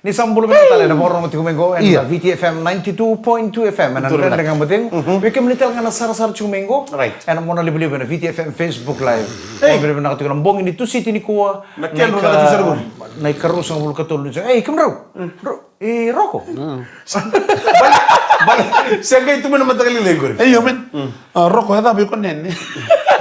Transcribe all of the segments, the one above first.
Ni sambul mental na morong ti kumengo and VTFM 92.2 FM and then dengan beting we can mental ngana sar-sar cumengo and mona libe na VTFM Facebook live libe na katu ngambong ini tu city ni kuwa na ken ro katu sargo na karus ng bul katul kamraw roko balik sanga itu mana matagali lengor men roko hada bi kon nenne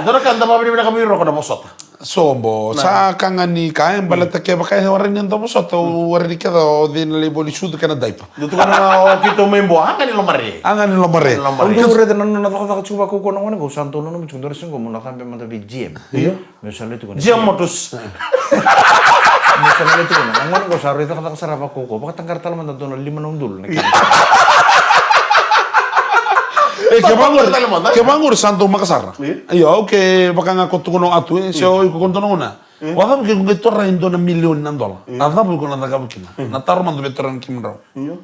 dora kan tama bi na kami roko na bosota sombo sa kangani kaen balata ke bakay warin nndo bosota warin kedo din liboli sud kana daipa itu kana kito membo angani lomare Untuk udah nan nak coba aku kono mana gak santo nono mencung dari sini mau sampai mata BGM. Iya. Misalnya itu kan. Jam modus. Misalnya itu kan. Angin gak saru itu kata sarap aku kok. Pakai tangkar talam mantan tuh 5 dulu. Kebangur santo Makassar. Iya, oke, baka nga kotukuno atu siya ko kontono na. Wala ko kung ito rin do na milyon ng dola. Nada po ko na nagabukina. Nataro man do veteran kimraw. Iya.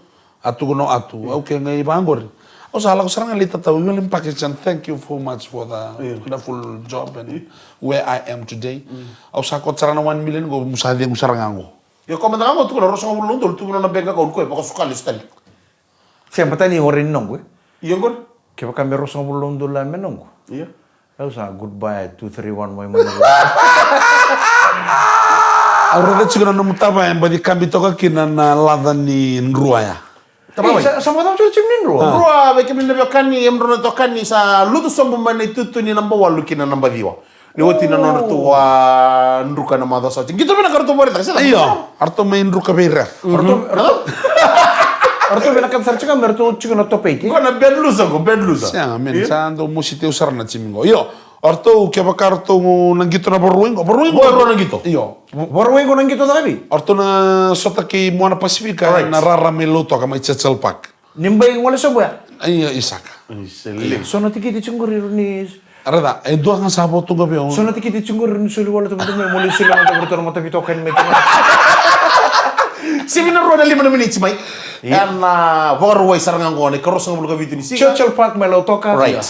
Atu kuno atu. Oke, nga ibangor. O sa ko sarang alita taw yung Pakistan. Thank you so much for the wonderful job and where I am today. O sa ko sarang 1 million go musadi musarang ako. Yo komanda mo tu ko rosa mo lundol tu na benga ko baka sukali stali. Siapa tani horin nong gue? Iyo gon. Kaya kami rosa mo lundol la menong. Iya. Aku sa goodbye 231 mo mo. Aurora siguro na mutaba yan badi kambi toka kina na ladan ni Nruaya. Sama tahu cuci nin ro. Nruaya beki min lebih kani emro to kani sa lutu sombo mane tutu ni namba walu kina namba diwa. Ni woti na nono tu wa nruka na mada sa. Gitu bina kartu bori tak sala. Iya, arto main nruka be ref. Arto bina kan sarci kan bertu cuci na topeti. Gona bedlusa go bedlusa. Sia men sa ando musite usar na cimingo. Iyo, arto ke bakarto nangito na boruingo. Boruingo nangito. Iyo. Boruingo nangito talabi. Arto na sota ki Moana Pasifika na rara meloto kama ichachal pak. Nimbay wala sobo ya. Iya isaka. So na tikiti cunguri runis. Arada, dua kan sabo tu gabi. So na tikiti cunguri runis sulu wala teman-teman mulai sila mata bertor mata bitokan mereka. Si mina roda 5 menit mai. Karena borway sarang ngone keros ngomong ka bitu ni si. Churchill Park melotoka. Right.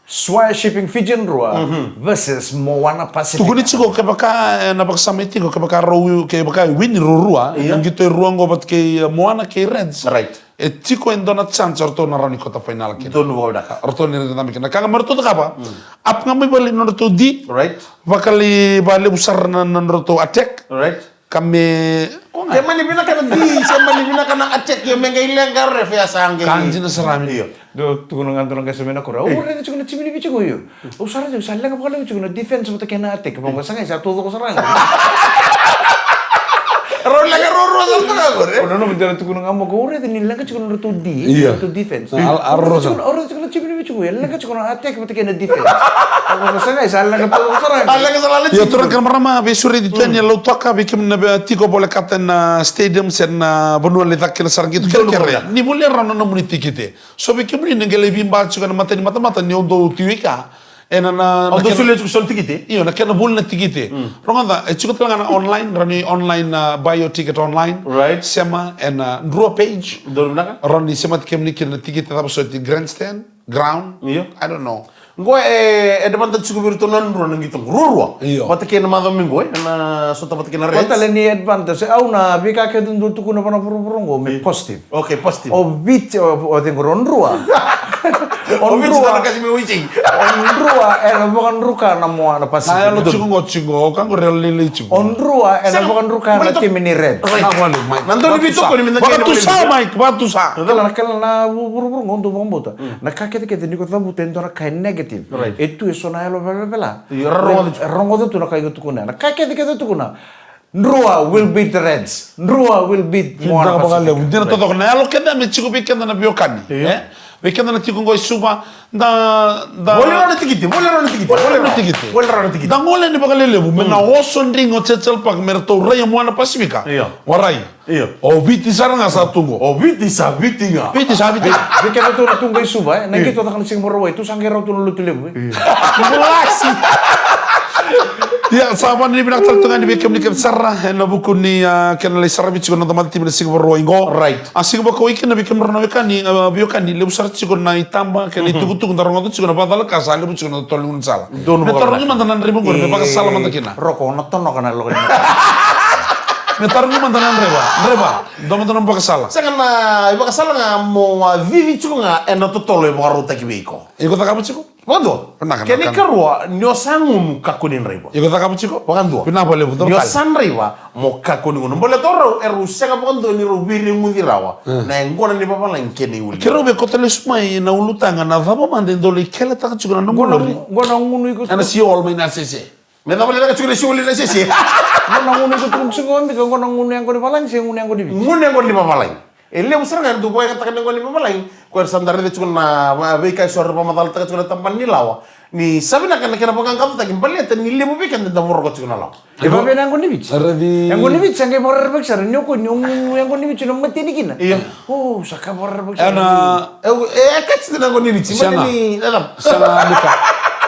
Swire Shipping Fijian Rua versus Moana Pacific. Tuguni chigo ke baka na baka sameti ke baka ro ke baka win rurua yang gitu ruang gobat ke Moana ke Reds. Right. Chico endona chance orto na rani kota final ke. Don boda. Orto ni renda mikina kanga merto apa? Ap ngamai bali norto di. Right. Bakali bali usar na norto attack. Right. Kami Kaya bina kana di, siya bina kana attack yung mga ilang ref ya sangge. Kanji na sarami. Do tugunang anto ng kasamina ko ra. Ora na chukuna chimini bicho ko yo. Usara jo sala ka pala chukuna defense mo ta kena attack. Pang sangay sa todo ko sarang. Ron lang ro sa ta ko. Ono no bidara tugunang amo ko ora din lang ka chukuna to di, to defense. Aro chukuna chimini bicho ko. Lang ka chukuna attack mo ta kena defense. Pang sangay sala ka todo ko sarang. Ala ka sala. Ya turun kan marama be suri di tuanya lo toka be kim na tiko boleh katen na stadium sen na benua letak kena sarang gitu kere. Ni boleh rano na muni tikite. So be kim ni ngele bimba chukan mata ni ondo tiwika. Ena na ondo sulit sol tikite. Iyo na kena bol na tikite. Ronga chukat lang online rani online buy your ticket online. Right. Sema and draw page. Dolo na ka? Rani sema kim ni kena tikite tapos so ti grandstand ground. Iyo. I don't know. Gue depan tadi cukup itu non ruang gitu rurua. Iyo. Pati kena madam minggu na sota pati kena red. Kota ni advantage. Au na bika ke dun tu kuna pana purungo me positive. Oke positif. O bit o tengo ronrua. Obit sudah kasih me wicing. Onrua bukan ruka na Moana Pacific. Saya lo cungo kan gue real lili cungo. Onrua bukan ruka na tim ini red. Nanti lebih tuh kalau minta Batu sa Mike, batu sa. Nakala na purungo ndo bambota. Nakakete ke ni ko tabu tento na kai negative. Itu eso na elo bela. Rongo tu na kai tu kuna. Nakakete ke tu kuna. Nrua will beat the Reds. Nrua will beat Moana Pacific. Dina to na lo kenda me chiku bikenda na biokani. Bikenda na chiku ngoi suba da boleh rana tikiti. Da ngole ni bakalele bu mena oso ndingo chechel pak merto raya Moana Pasifika. Warai. Iya. O biti saranga sa tungo. Obit isa bitinga. Biti sa biti. Bikenda tu na tunggay suba. Nakito ta kan sing moroway. Tu sanggero tu lulutulebu. Mulasi. Ya, sahabat ni binak taltungan di bekem ni sarah na buku ni kenali sarah bicu na tamad tim na siguro roingo. Right. Asing ba ko ikin na bekem rono ni biokan ni lebu sarah siguro na itamba ken itugutung tarong tu siguro na padala kasal lebu siguro na tolungun sala. Dono Betar ni mantanan ribu gor be baka sala mantakina. Roko na tono kana lo. Me taruh ni mantan Reba. Dom mantan nampak salah. Sa nga iba kasala nga mo vivi chuko nga eno totolo mo karuta kibiko. Ikut tak kamu ciko? Wando. Pernah kan, Kene kan. karua nyo sangum kakunin reba. Ikut tak kamu ciko? Wakando. Pina boleh betul Nyo kali. san reba mo kakunin ngono. Boleh toro erusia ka wakando ni rubiri mudirawa. Na ngona ni papa lang kene uli. Kero be kotele sumai na ulutanga na vamo mande ndoli kele tak ciko na nomolori. Gona ngunu ikut. Ana si all main sese. Me da boleh ka chuko si uli na sisi. Gona ngunu ikut tunggu kami kan gona ngunu yang kau dipalang sih ngunu yang kau dibi. Ngone ngoni papa lang. Ele usara nga du boy kata ngoni papa lang. Ko sandare de chuko na be kai sor pa madal ta chuko na tampan ni lawa. Ni sabi na kana pangang kamu takin balik ni le mo bikan da moro ko chuko na lawa. Iba ba yang kau dibi? Ready. Yang kau dibi sangkai borar beksar nyoko nyong yang kau dibi cuma mati ni kina. Iya. Oh saka borar beksar. Ana Kats na ngoni ni chima ni adam. sana buka.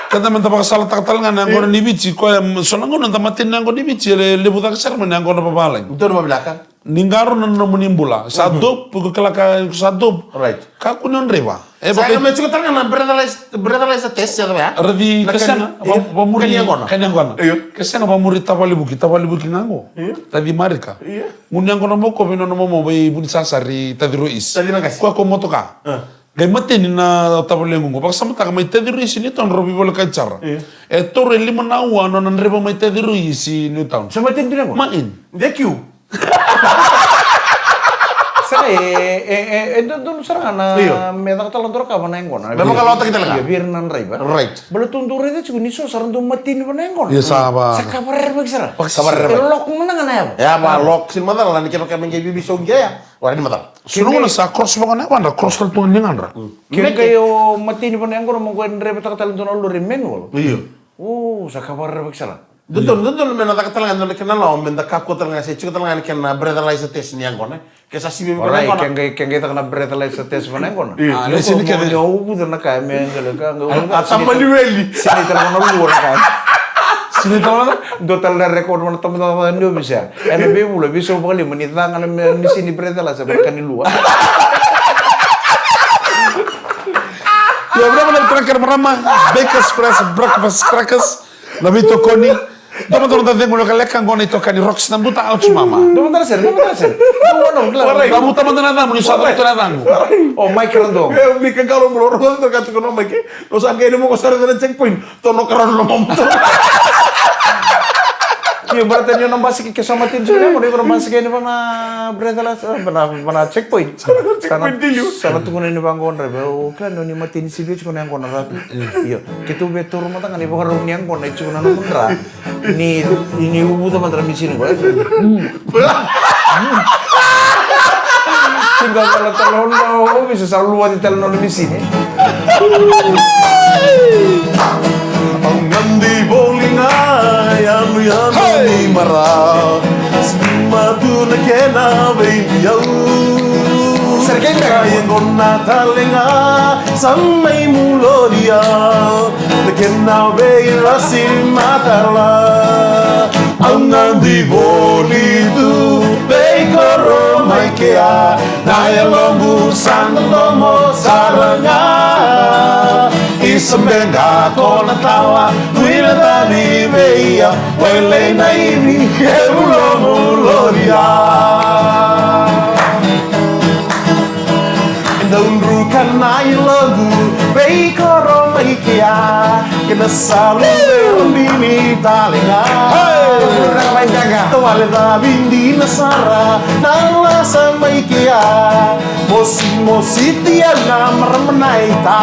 Kata men tapak salah tak tal ngana ngona ni bici ko sona ngona tamatin ngona ni bici le butak ser men ngona papalang. Betul ma belakang. Ninggaro na menimbula. Satu pugo kelaka satu. Right. Kaku non reba. Saya me chuko tanga na berada sa test ya ba. Revi kesana pamuri kanyang kona. Iyo. Kesana pamuri tapali buki ngango. Tadi marika. Iya. Ngunyang kona mo ko bino no mo bay buni sasari tadi rois. Tadi na kasi. Ko motoka. Gay mati ni na tapali ngungo. Baka sama taka may tadi rois ni ton robi bola kacar. Eto reli manawa no nan reba may tadi rois ni town. Sama tin din ako. Main. Thank you. Saka doon sarang na medak talon tora ka baneng kono. Memang kalau otak kita Iya lengkap. biar nan rai ba. Right. Bala tundur itu cukup niso sarang doon matin baneng kono. Ya sabar. Saka borar beksar. Sabar. Lok mana ngana ya. Ya ba lok sin madal lan kira kami ngai bibi song ya. Wala ni madal. Sunung na sa cross mo kana wanda cross tal tong ningan ra. Kaya kayo matin baneng kono mo ko nre betak talon doon lurin menwol. Iya. Oh saka borar beksar. Dudun men tak talangan dole kenal lo men tak kaku talangan se chuko talangan ken berada lai sa test ni angkone. Ke sa sibi Orai, kono. keng kita kena berat lah setes mana kono. Ah, di sini kita- jauh bukan nak kami yang kalau Atamba ni weli. sini terlalu luar kan. Sini tahu na? Total dari rekor mana teman-teman dia bisa. NB boleh bisa kali menit tangan di sini berat lah sebenarnya di luar. Ya berapa dari terakhir merama Bakers Press Breakfast Crackers Nabi Tokoni Teman-teman tadi ngulur kalekan goni tokani rocks nam buta ouch mama. Dong ser. Dong Kamu teman-teman tamu nyusah itu datang. Oh, Mike Rendong. Bika kalau meloro to katu kono mike. No sangke ni mo ko sare na checkpoint. Tono karon lo mom. Iya berarti nyo nambah sikit kesamatin sini mo dia nambah sikit ni bang berat lah mana checkpoint. Sana tunggu ni bang kono rebe. Oh kan ni mati ni sibuk cuma yang kono ratu. Iya kita betul rumah tangga ni bukan rumah yang kono cuma nang mundra. Ini ubu teman-teman di sini gue. Tinggal kalau telon lo bisa selalu luar di telon di sini. Ngandi bolinga yanu ni mara. Madu na kena baby yau. Sergei Kaya ngona talenga samay mulodia. Na kena baby rasin matala. Ang ngandi bolitu baby koro may kaya. Naya longu sandomo saranga. Isambenga kona tawa Wila dani beia Wele na ibi Emulo muloria Naunrukan na ilagu Bei koro maikia Kena salu Bini talinga Tawale da bindi nasara Nala sa maikia Mosi tiana marmenaita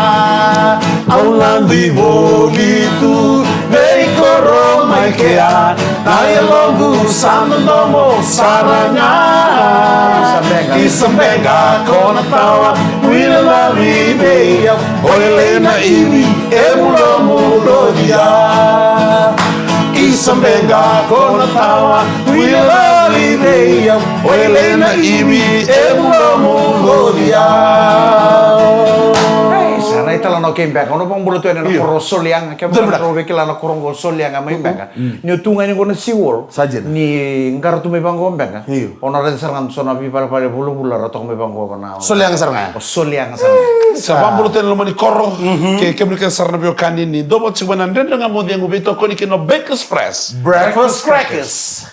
Aulandi bolitu Bei koro maikia Naya longu sandomo saranga Isambenga kona tawa Wila la viveia Oile na iwi Emulo mulodia Isambenga kona tawa Wila la viveia Oile na iwi Emulo mulodia Sana itu lah nak kembang. Ono pang bulu tu ada nak korong soliang. Kembang korong bekila nak korong soliang ama kembang. Ni tungai ni kono siwol. Saja. Ni nggar tu mebang kembang. Iyo. Ono ada serangan sona pada bulu atau mebang kona. Soliang saranga Soliang sana. Sa bambulo ten lo mani korro ke kebrika sarna bio kanini dobo chibana ndenda ngamo diengu beto koni kino Bakers Press. Breakfast crackers